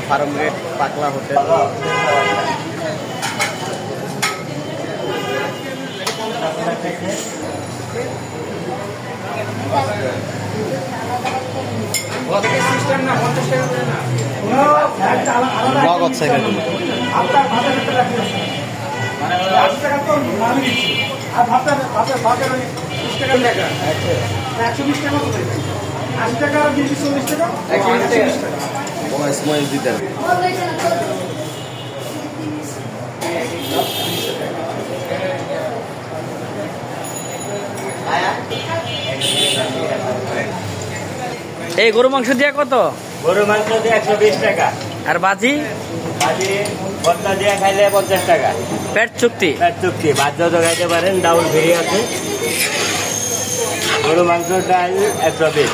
Farm gate পাকলা hotel. Blog হচ্ছে এখানে। দিতে এই গরু মাংস দিয়ে কত? গরু মাংস দিয়ে 120 টাকা। আর বাজি? বাজি ভর্তা দিয়ে খাইলে 50 টাকা। পেট চুক্তি? পেট চুক্তি, ভাত যত খাইতে পারেন, ডাউল ফ্রি আছে। গরু মাংস ডাল 120।